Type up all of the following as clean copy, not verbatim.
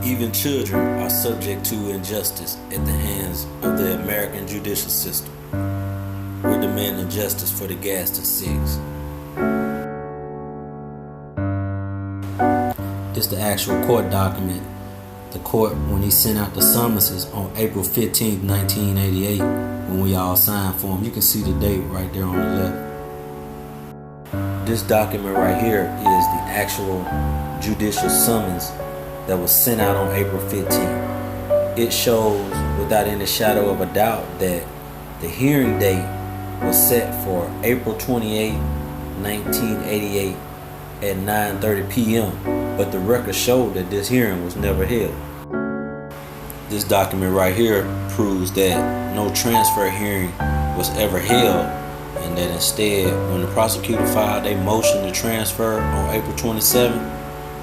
Even children are subject to injustice at the hands of the American judicial system. We're demanding justice for the Gaston Six. It's the actual court document. The court, when he sent out the summonses on April 15th, 1988, when we all signed for him. You can see the date right there on the left. This document right here is the actual judicial summons that was sent out on April 15th. It shows without any shadow of a doubt that the hearing date was set for April 28, 1988 at 9:30 p.m. But the record showed that this hearing was never held. This document right here proves that no transfer hearing was ever held, and that instead, when the prosecutor filed a motion to transfer on April 27th,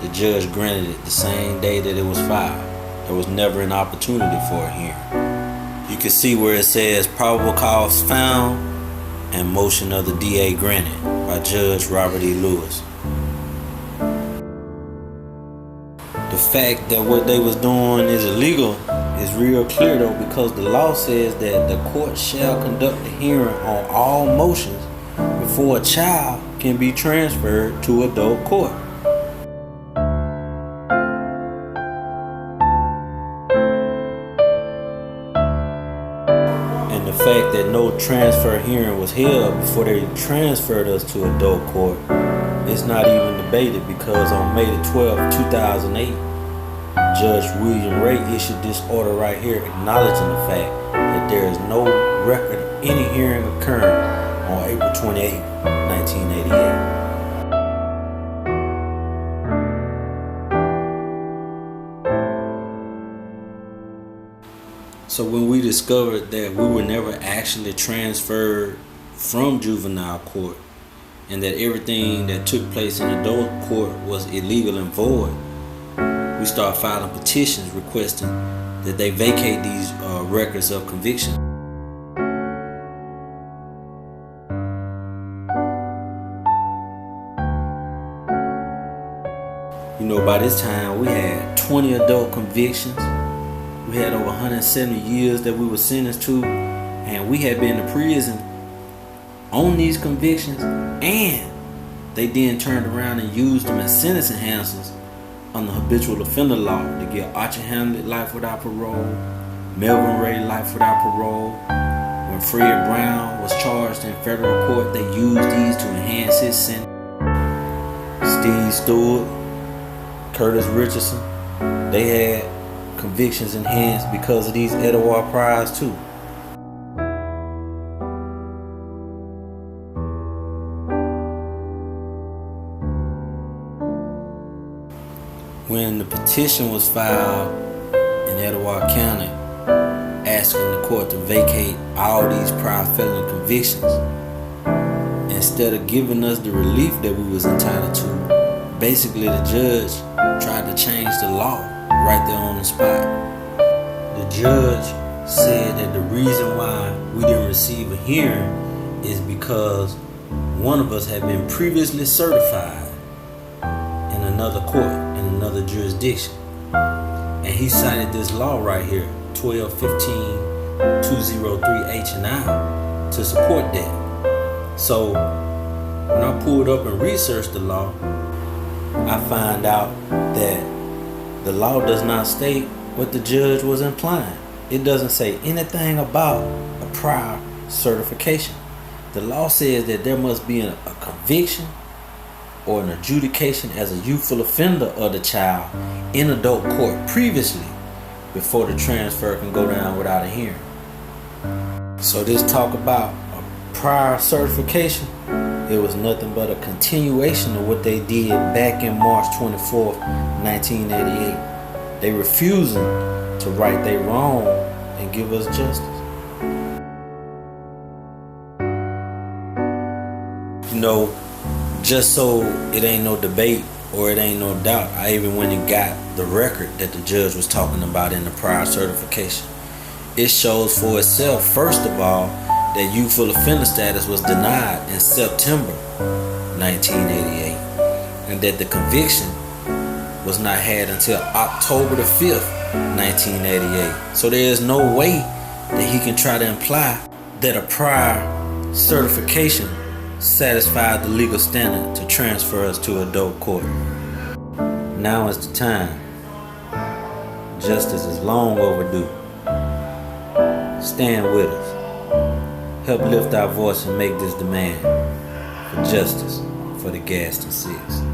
the judge granted it the same day that it was filed. There was never an opportunity for a hearing. You can see where it says probable cause found and motion of the DA granted by Judge Robert E. Lewis. The fact that what they was doing is illegal is real clear though, because the law says that the court shall conduct a hearing on all motions before a child can be transferred to adult court. And the fact that no transfer hearing was held before they transferred us to adult court is not even debated, because on May the 12th, 2008, Judge William Ray issued this order right here acknowledging the fact that there is no record of any hearing occurring on April 28, 1988. So when we discovered that we were never actually transferred from juvenile court, and that everything that took place in adult court was illegal and void, we started filing petitions requesting that they vacate these records of conviction. You know, by this time we had 20 adult convictions. We had over 170 years that we were sentenced to, and we had been to prison on these convictions, and they then turned around and used them as sentence enhancers on the habitual offender law to give Archie Hamlet life without parole, Melvin Ray life without parole. When Fred Brown was charged in federal court, they used these to enhance his sentence. Steve Stewart, Curtis Richardson, they had convictions enhanced because of these Edouard Prize too. When the petition was filed in Edouard County asking the court to vacate all these prior felony convictions, instead of giving us the relief that we was entitled to, basically the judge tried to change the law right there on the spot. The judge said that the reason why we didn't receive a hearing is because one of us had been previously certified in another court, in another jurisdiction. And he cited this law right here, 1215-203 H&I, to support that. So when I pulled up and researched the law, I find out that the law does not state what the judge was implying. It doesn't say anything about a prior certification. The law says that there must be a conviction or an adjudication as a youthful offender of the child in adult court previously before the transfer can go down without a hearing. So this talk about a prior certification, it was nothing but a continuation of what they did back in March 24th, 1988. They refusing to right their wrong and give us justice. You know, just so it ain't no debate or it ain't no doubt, I even went and got the record that the judge was talking about in the prior certification. It shows for itself, first of all, that youthful offender status was denied in September 1988, and that the conviction was not had until October the 5th, 1988. So there is no way that he can try to imply that a prior certification satisfied the legal standard to transfer us to adult court. Now is the time. Justice is long overdue. Stand with us. Help lift our voice and make this demand for justice for the Gaston Six.